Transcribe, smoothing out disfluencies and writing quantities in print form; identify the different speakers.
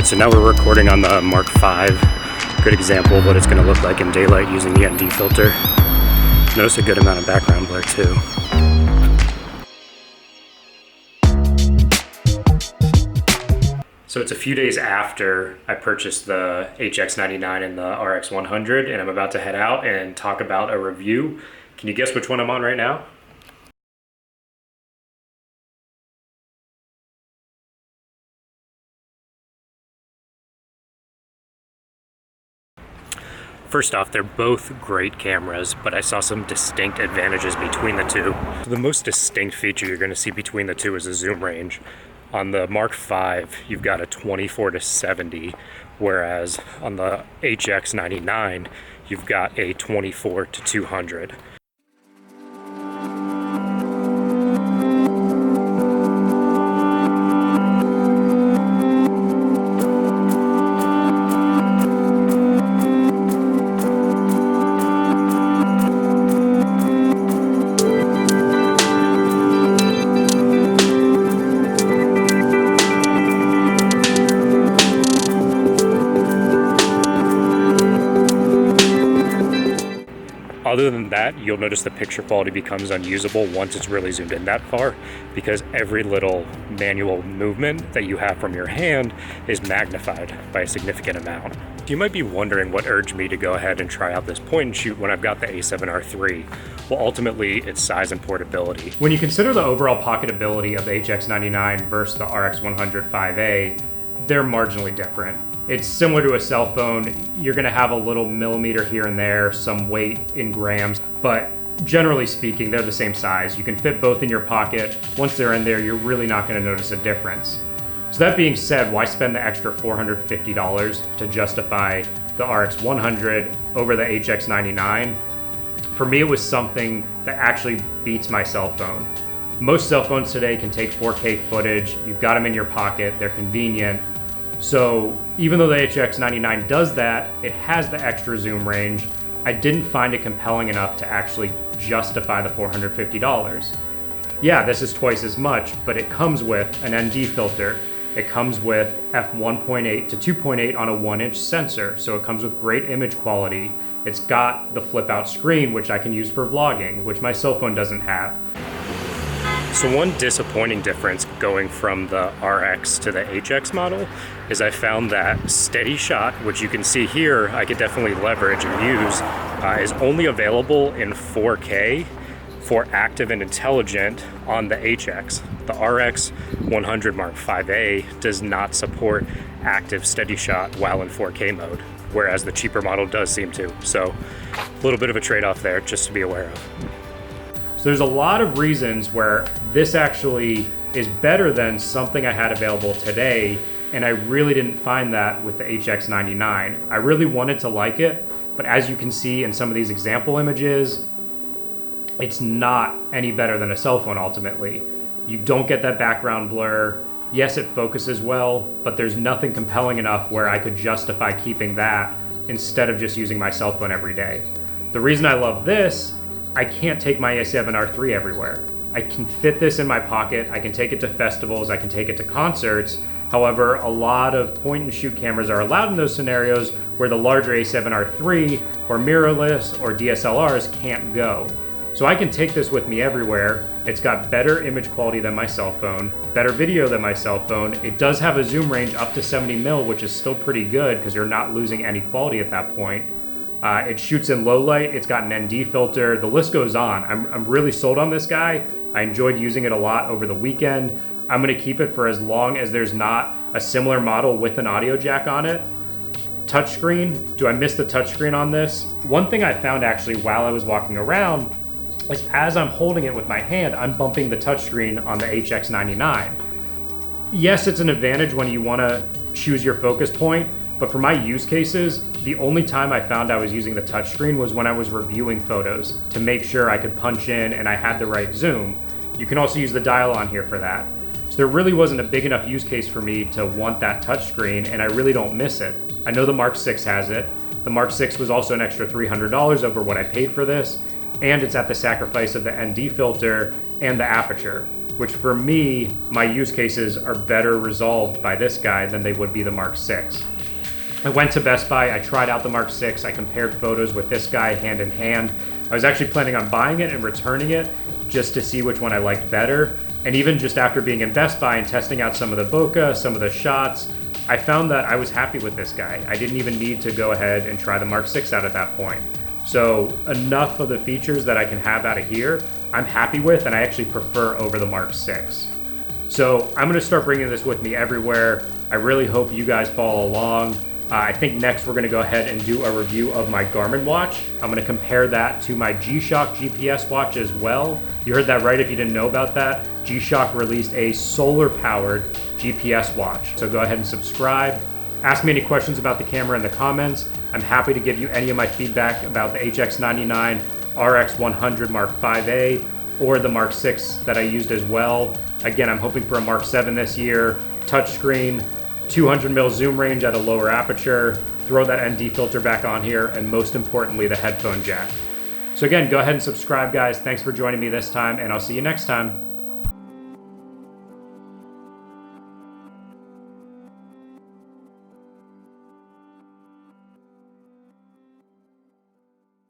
Speaker 1: Alright, so now we're recording on the Mark V. Good example of what it's going to look like in daylight using the ND filter. Notice a good amount of background blur too. So it's a few days after I purchased the HX99 and the RX100, and I'm about to head out and talk about a review. Can you guess which one I'm on right now? First off, they're both great cameras, but I saw some distinct advantages between the two. So the most distinct feature you're going to see between the two is the zoom range. On the Mark V, you've got a 24-70, whereas on the HX99, you've got a 24-200. Other than that, you'll notice the picture quality becomes unusable once it's really zoomed in that far, because every little manual movement that you have from your hand is magnified by a significant amount. You might be wondering what urged me to go ahead and try out this point and shoot when I've got the A7R III. Well, ultimately, it's size and portability. When you consider the overall pocketability of the HX99 versus the RX100 5A, they're marginally different. It's similar to a cell phone. You're gonna have a little millimeter here and there, some weight in grams, but generally speaking, they're the same size. You can fit both in your pocket. Once they're in there, you're really not gonna notice a difference. So that being said, why spend the extra $450 to justify the RX100 over the HX99? For me, it was something that actually beats my cell phone. Most cell phones today can take 4K footage. You've got them in your pocket, they're convenient. So even though the HX99 does that, it has the extra zoom range, I didn't find it compelling enough to actually justify the $450. Yeah, this is twice as much, but it comes with an ND filter. It comes with f1.8 to 2.8 on a 1-inch sensor, so it comes with great image quality. It's got the flip out screen, which I can use for vlogging, which my cell phone doesn't have. So one disappointing difference going from the RX to the HX model is I found that steady shot, which you can see here, I could definitely leverage and use, is only available in 4K for active and intelligent on the HX. The RX 100 Mark 5A does not support active steady shot while in 4K mode, whereas the cheaper model does seem to. So a little bit of a trade-off there, just to be aware of. So there's a lot of reasons where this actually is better than something I had available today, and I really didn't find that with the HX99. I really wanted to like it, but as you can see in some of these example images, it's not any better than a cell phone ultimately. You don't get that background blur. Yes, it focuses well, but there's nothing compelling enough where I could justify keeping that instead of just using my cell phone every day. The reason I love this, I can't take my A7R III everywhere. I can fit this in my pocket, I can take it to festivals, I can take it to concerts. However, a lot of point and shoot cameras are allowed in those scenarios where the larger A7R III or mirrorless or DSLRs can't go. So I can take this with me everywhere. It's got better image quality than my cell phone, better video than my cell phone. It does have a zoom range up to 70 mil, which is still pretty good because you're not losing any quality at that point. It shoots in low light, it's got an ND filter, the list goes on. I'm really sold on this guy. I enjoyed using it a lot over the weekend. I'm gonna keep it for as long as there's not a similar model with an audio jack on it. Touchscreen, do I miss the touchscreen on this? One thing I found actually while I was walking around is as I'm holding it with my hand, I'm bumping the touchscreen on the HX99. Yes, it's an advantage when you wanna choose your focus point, but for my use cases, the only time I found I was using the touchscreen was when I was reviewing photos to make sure I could punch in and I had the right zoom. You can also use the dial on here for that. So there really wasn't a big enough use case for me to want that touchscreen, and I really don't miss it. I know the Mark 6 has it. The Mark 6 was also an extra $300 over what I paid for this, and it's at the sacrifice of the ND filter and the aperture. which for me, my use cases are better resolved by this guy than they would be the Mark 6. I went to Best Buy, I tried out the Mark 6, I compared photos with this guy hand in hand. I was actually planning on buying it and returning it just to see which one I liked better. And even just after being in Best Buy and testing out some of the bokeh, some of the shots, I found that I was happy with this guy. I didn't even need to go ahead and try the Mark 6 out at that point. So enough of the features that I can have out of here, I'm happy with, and I actually prefer over the Mark 6. So I'm gonna start bringing this with me everywhere. I really hope you guys follow along. I think next we're gonna go ahead and do a review of my Garmin watch. I'm gonna compare that to my G-Shock GPS watch as well. You heard that right if you didn't know about that. G-Shock released a solar-powered GPS watch. So go ahead and subscribe. Ask me any questions about the camera in the comments. I'm happy to give you any of my feedback about the HX99 RX100 Mark 5A or the Mark 6 that I used as well. Again, I'm hoping for a Mark 7 this year, touchscreen, 200mm zoom range at a lower aperture, throw that ND filter back on here, and most importantly, the headphone jack. So again, go ahead and subscribe, guys. Thanks for joining me this time, and I'll see you next time.